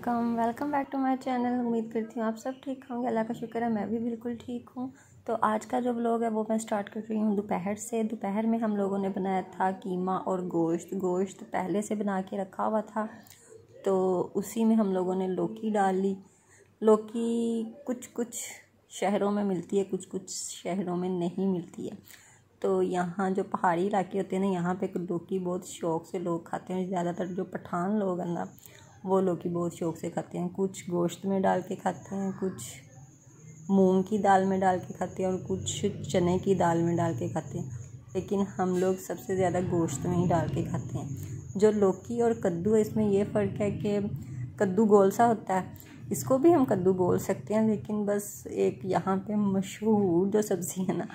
Welcome back to my channel. उम्मीद करती हूँ आप सब ठीक होंगे। अल्लाह का शुक्र है मैं भी बिल्कुल ठीक हूँ। तो आज का जो व्लॉग है वो मैं स्टार्ट कर रही हूँ दोपहर से। दोपहर में हम लोगों ने बनाया था कीमा और गोश्त पहले से बना के रखा हुआ था, तो उसी में हम लोगों ने लौकी डाल ली। लौकी कुछ कुछ शहरों में मिलती है, कुछ कुछ शहरों में नहीं मिलती है। तो यहाँ जो पहाड़ी इलाके होते हैं ना, यहाँ पे लौकी बहुत शौक़ से लोग खाते हैं। ज़्यादातर जो पठान लोग हैं ना, वो लौकी बहुत शौक़ से खाते हैं। कुछ गोश्त में डाल के खाते हैं, कुछ मूंग की दाल में डाल के खाते हैं और कुछ चने की दाल में डाल के खाते हैं। लेकिन हम लोग सबसे ज़्यादा गोश्त में ही डाल के खाते हैं। जो लौकी और कद्दू है, इसमें ये फ़र्क है कि कद्दू गोल सा होता है, इसको भी हम कद्दू बोल सकते हैं, लेकिन बस एक यहाँ पे मशहूर जो सब्ज़ी है ना,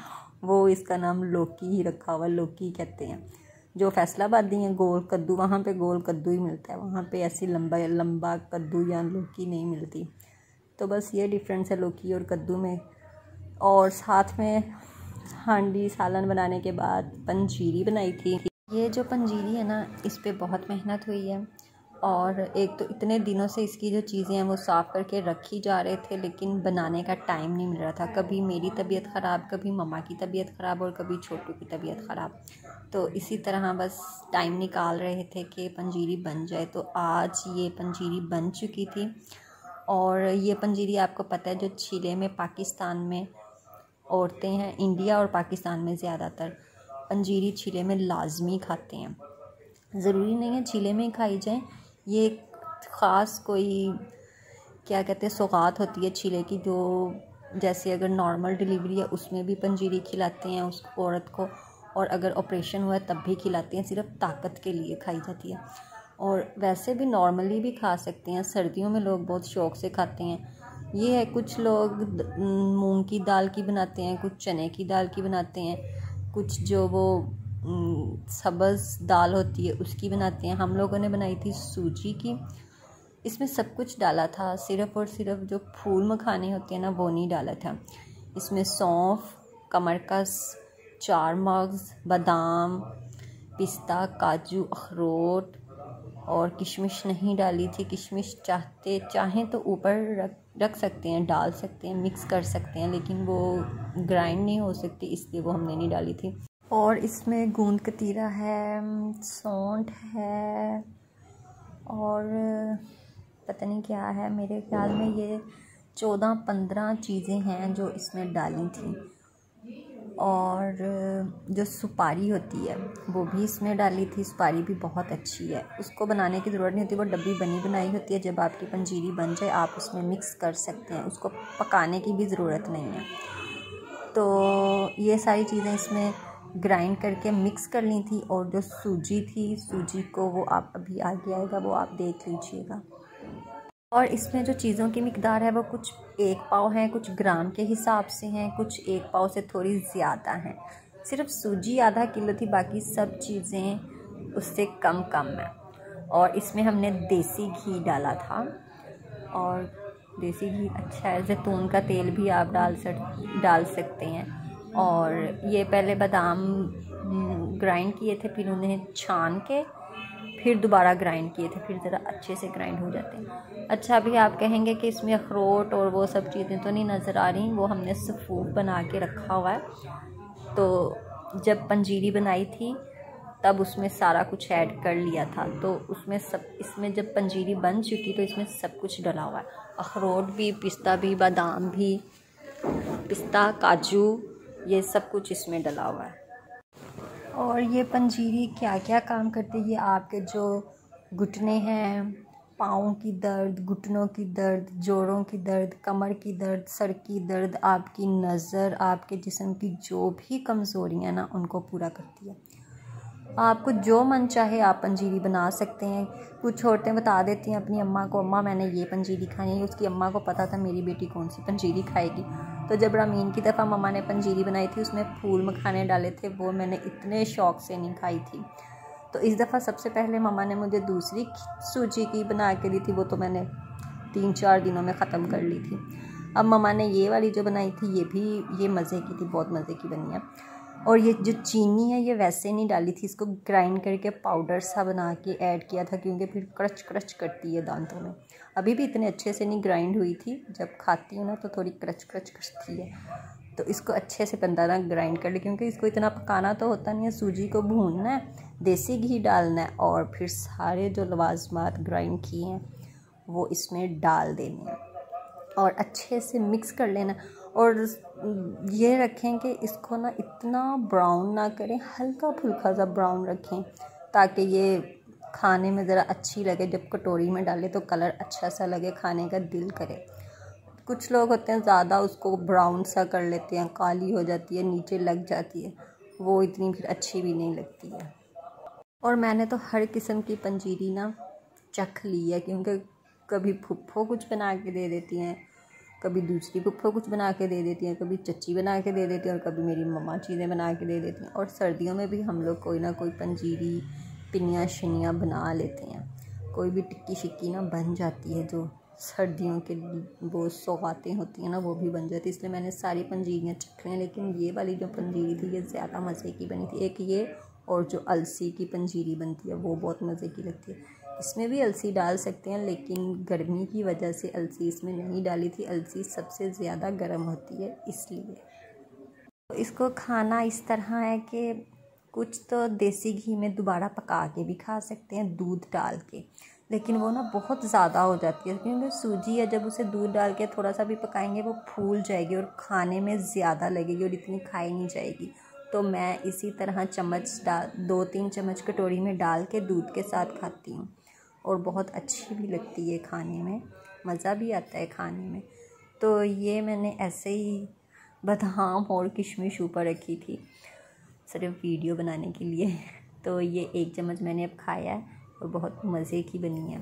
वो इसका नाम लौकी ही रखा हुआ, लौकी कहते हैं। जो फैसलाबादी हैं गोल कद्दू, वहाँ पे गोल कद्दू ही मिलता है, वहाँ पे ऐसी लंबा कद्दू या लौकी नहीं मिलती। तो बस ये डिफरेंस है लौकी और कद्दू में। और साथ में हांडी सालन बनाने के बाद पंजीरी बनाई थी। ये जो पंजीरी है ना, इस पे बहुत मेहनत हुई है। और एक तो इतने दिनों से इसकी जो चीज़ें हैं वो साफ़ करके रखी जा रहे थे, लेकिन बनाने का टाइम नहीं मिल रहा था। कभी मेरी तबीयत ख़राब, कभी मम्मा की तबीयत ख़राब और कभी छोटू की तबीयत ख़राब। तो इसी तरह बस टाइम निकाल रहे थे कि पंजीरी बन जाए। तो आज ये पंजीरी बन चुकी थी। और ये पंजीरी आपको पता है, जो चीले में पाकिस्तान में औरतें हैं, इंडिया और पाकिस्तान में ज़्यादातर पंजीरी चीले में लाजमी खाते हैं। ज़रूरी नहीं है चीले में ही खाई जाए, ये ख़ास कोई क्या कहते हैं सौगात होती है चीले की, जो जैसे अगर नॉर्मल डिलीवरी है उसमें भी पंजीरी खिलाते हैं उस औरत को, और अगर ऑपरेशन हुआ है तब भी खिलाते हैं। सिर्फ ताकत के लिए खाई जाती है, और वैसे भी नॉर्मली भी खा सकते हैं। सर्दियों में लोग बहुत शौक़ से खाते हैं। ये है, कुछ लोग मूंग की दाल की बनाते हैं, कुछ चने की दाल की बनाते हैं, कुछ जो वो सब्ज़ दाल होती है उसकी बनाते हैं। हम लोगों ने बनाई थी सूजी की। इसमें सब कुछ डाला था, सिर्फ़ और सिर्फ जो फूल मखाने होते हैं ना, वो नहीं डाला था। इसमें सौंफ, कमरकस, 4 मगज़, बादाम, पिस्ता, काजू, अखरोट और किशमिश नहीं डाली थी। किशमिश चाहें तो ऊपर रख सकते हैं, डाल सकते हैं, मिक्स कर सकते हैं, लेकिन वो ग्राइंड नहीं हो सकती, इसलिए वो हमने नहीं डाली थी। और इसमें गूंद कतीरा है, सौंठ है और पता नहीं क्या है। मेरे ख्याल में ये 14-15 चीज़ें हैं जो इसमें डाली थी। और जो सुपारी होती है वो भी इसमें डाली थी। सुपारी भी बहुत अच्छी है, उसको बनाने की ज़रूरत नहीं होती, वो डब्बी बनी बनाई होती है। जब आपकी पंजीरी बन जाए आप उसमें मिक्स कर सकते हैं, उसको पकाने की भी ज़रूरत नहीं है। तो ये सारी चीज़ें इसमें ग्राइंड करके मिक्स कर ली थी। और जो सूजी थी, सूजी को वो आप अभी आगे आएगा, वो आप देख लीजिएगा। और इसमें जो चीज़ों की मिकदार है वो कुछ 1 पाव हैं, कुछ ग्राम के हिसाब से हैं, कुछ 1 पाव से थोड़ी ज़्यादा हैं। सिर्फ सूजी आधा किलो थी, बाकी सब चीज़ें उससे कम है। और इसमें हमने देसी घी डाला था, और देसी घी अच्छा है। जैतून का तेल भी आप डाल सकते हैं। और ये पहले बादाम ग्राइंड किए थे, फिर उन्हें छान के फिर दोबारा ग्राइंड किए थे, फिर ज़रा अच्छे से ग्राइंड हो जाते हैं। अच्छा, अभी आप कहेंगे कि इसमें अखरोट और वो सब चीज़ें तो नहीं नज़र आ रही, वो हमने सफ़ूफ बना के रखा हुआ है। तो जब पंजीरी बनाई थी तब उसमें सारा कुछ ऐड कर लिया था, तो इसमें जब पंजीरी बन चुकी तो इसमें सब कुछ डला हुआ है। अखरोट भी, पिस्ता भी, बादाम भी, पिस्ता, काजू, ये सब कुछ इसमें डला हुआ है। और ये पंजीरी क्या क्या काम करती है, आपके जो घुटने हैं, पाँव की दर्द, घुटनों की दर्द, जोड़ों की दर्द, कमर की दर्द, सर की दर्द, आपकी नज़र, आपके जिस्म की जो भी कमज़ोरियाँ ना, उनको पूरा करती है। आपको जो मन चाहे आप पंजीरी बना सकते हैं। कुछ औरतें बता देती हैं अपनी अम्मा को, अम्मा मैंने ये पंजीरी खाई है। उसकी अम्मा को पता था मेरी बेटी कौन सी पंजीरी खाएगी। तो जब रमीन की दफ़ा मम्मा ने पंजीरी बनाई थी, उसमें फूल मखाने डाले थे, वो मैंने इतने शौक़ से नहीं खाई थी। तो इस दफ़ा सबसे पहले मम्मा ने मुझे दूसरी सूजी की बना के दी थी, वो तो मैंने 3-4 दिनों में ख़त्म कर ली थी। अब मम्मा ने ये वाली जो बनाई थी, ये मज़े की थी, बहुत मज़े की बनी है। और ये जो चीनी है ये वैसे नहीं डाली थी, इसको ग्राइंड करके पाउडर सा बना के ऐड किया था, क्योंकि फिर क्रच करती है दांतों में। अभी भी इतने अच्छे से नहीं ग्राइंड हुई थी, जब खाती हूँ ना तो थोड़ी क्रच क्रच करती है। तो इसको अच्छे से बंदा ना ग्राइंड कर ले, क्योंकि इसको इतना पकाना तो होता नहीं है। सूजी को भूनना है, देसी घी डालना है और फिर सारे जो लवाजमात ग्राइंड किए हैं वो इसमें डाल देने हैं और अच्छे से मिक्स कर लेना। और ये रखें कि इसको ना इतना ब्राउन ना करें, हल्का फुल्का सा ब्राउन रखें ताकि ये खाने में ज़रा अच्छी लगे। जब कटोरी में डालें तो कलर अच्छा सा लगे, खाने का दिल करे। कुछ लोग होते हैं ज़्यादा उसको ब्राउन सा कर लेते हैं, काली हो जाती है, नीचे लग जाती है, वो इतनी फिर अच्छी भी नहीं लगती है। और मैंने तो हर किस्म की पंजीरी ना चख ली है, क्योंकि कभी फुफ्फो कुछ बना के दे देती हैं, कभी दूसरी फुफ्फो कुछ बना के दे देती हैं, कभी चच्ची बना के दे देती हैं और कभी मेरी मम्मा चीज़ें बना के दे देती हैं। और सर्दियों में भी हम लोग कोई ना कोई पंजीरी पिनिया शनियाँ बना लेते हैं। कोई भी टिक्की शिक्की ना बन जाती है, जो सर्दियों के वो सौगातें होती हैं ना वो भी बन जाती है। इसलिए मैंने सारी पंजीरियाँ चख ली हैं, लेकिन ये वाली जो पंजीरी थी ये ज़्यादा मज़े की बनी थी। एक ये और जो अलसी की पंजीरी बनती है वो बहुत मज़े की लगती है। इसमें भी अलसी डाल सकते हैं, लेकिन गर्मी की वजह से अलसी इसमें नहीं डाली थी। अलसी सबसे ज़्यादा गर्म होती है इसलिए। तो इसको खाना इस तरह है कि कुछ तो देसी घी में दोबारा पका के भी खा सकते हैं दूध डाल के, लेकिन वो ना बहुत ज़्यादा हो जाती है, क्योंकि सूजी है, जब उसे दूध डाल के थोड़ा सा भी पकाएंगे वो फूल जाएगी और खाने में ज़्यादा लगेगी और इतनी खाई नहीं जाएगी। तो मैं इसी तरह चम्मच डाल 2-3 चम्मच कटोरी में डाल के दूध के साथ खाती हूँ और बहुत अच्छी भी लगती है खाने में, मज़ा भी आता है खाने में। तो ये मैंने ऐसे ही बादाम और किशमिश ऊपर रखी थी सिर्फ वीडियो बनाने के लिए। तो ये 1 चम्मच मैंने अब खाया है और बहुत मज़े की बनी है।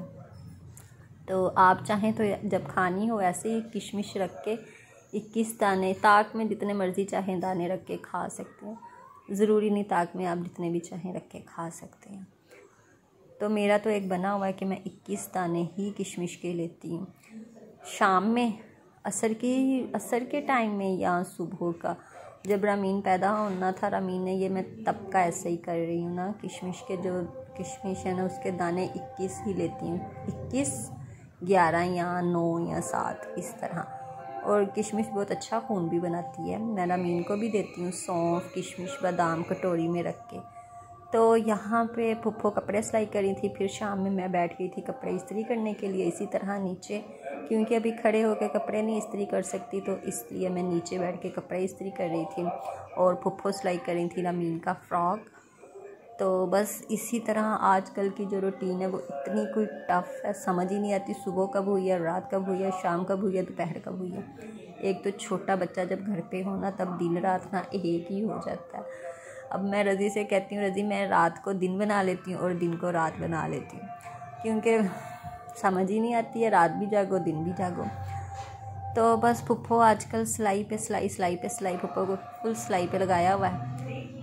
तो आप चाहें तो जब खानी हो ऐसे ही किशमिश रख के 21 दाने, ताक में जितने मर्ज़ी चाहें दाने रख के खा सकते हैं। ज़रूरी नहीं ताक में आप जितने भी चाहें रख के खा सकते हैं। तो मेरा तो एक बना हुआ है कि मैं 21 दाने ही किशमिश के लेती हूँ। शाम में असर के टाइम में या सुबह का, जब रामीन पैदा होना था, रामीन ने ये मैं तब का ऐसे ही कर रही हूँ ना। किशमिश के जो किशमिश है ना उसके दाने 21 ही लेती हूँ, 21, 11 या 9 या 7 इस तरह। और किशमिश बहुत अच्छा खून भी बनाती है। मैं रामीन को भी देती हूँ सौंफ, किशमिश, बादाम कटोरी में रख के। तो यहाँ पे फुफ्फो कपड़े सिलाई करी थी, फिर शाम में मैं बैठ गई थी कपड़े इस्त्री करने के लिए इसी तरह नीचे, क्योंकि अभी खड़े होकर कपड़े नहीं इस्त्री कर सकती, तो इसलिए मैं नीचे बैठ के कपड़े इस्त्री कर रही थी और फुफ्फो सिलाई कर रही थी रामीन का फ्रॉक। तो बस इसी तरह आजकल की जो रूटीन है वो इतनी कोई टफ़ है, समझ ही नहीं आती सुबह कब हुई है, रात कब हुई है, शाम कब हुई है, दोपहर कब हुई है। एक तो छोटा बच्चा जब घर पे हो ना तब दिन रात ना एक ही हो जाता है। अब मैं रज़ी से कहती हूँ, रज़ी मैं रात को दिन बना लेती हूँ और दिन को रात बना लेती हूँ, क्योंकि समझ ही नहीं आती है, रात भी जागो दिन भी जागो। तो बस फुफ्फो आजकल सिलाई पे सिलाई फुफ्फो को फुल सिलाई पे लगाया हुआ है।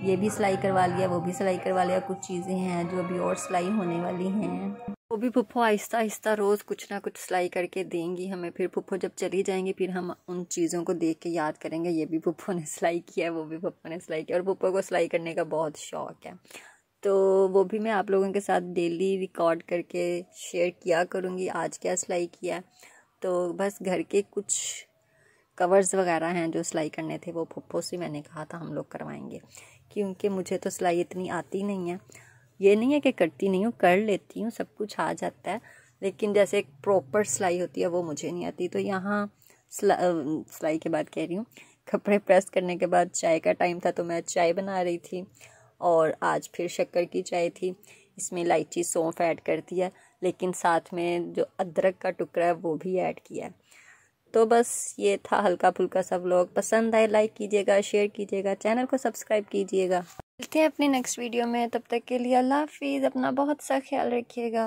ये भी सिलाई करवा लिया, वो भी सिलाई करवा लिया। कुछ चीज़ें हैं जो अभी और सिलाई होने वाली हैं, वो भी फुफ्फो आहिस्ता आहिस्ता रोज़ कुछ ना कुछ सिलाई करके देंगी हमें। फिर फुफ्फो जब चली जाएंगी फिर हम उन चीज़ों को देख के याद करेंगे, ये भी फुफ्फो ने सिलाई किया है, वो भी फुफ्फो ने सिलाई किया। और फुफ्फो को सिलाई करने का बहुत शौक़ है, तो वो भी मैं आप लोगों के साथ डेली रिकॉर्ड करके शेयर किया करूँगी आज क्या सिलाई किया। तो बस घर के कुछ कवर्स वगैरह हैं जो सिलाई करने थे, वो फुफ्फो से मैंने कहा था हम लोग करवाएंगे, क्योंकि मुझे तो सिलाई इतनी आती नहीं है। ये नहीं है कि करती नहीं हूँ, कर लेती हूँ, सब कुछ आ जाता है, लेकिन जैसे एक प्रॉपर सिलाई होती है वो मुझे नहीं आती। तो यहाँ सिलाई के बाद कह रही हूँ, कपड़े प्रेस करने के बाद चाय का टाइम था, तो मैं चाय बना रही थी और आज फिर शक्कर की चाय थी। इसमें इलायची सौंफ ऐड कर दिया, लेकिन साथ में जो अदरक का टुकड़ा है वो भी ऐड किया है। तो बस ये था हल्का फुल्का सा व्लॉग। पसंद आए लाइक कीजिएगा, शेयर कीजिएगा, चैनल को सब्सक्राइब कीजिएगा। मिलते हैं अपनी नेक्स्ट वीडियो में, तब तक के लिए अल्लाह हाफिज़। अपना बहुत सा ख्याल रखिएगा।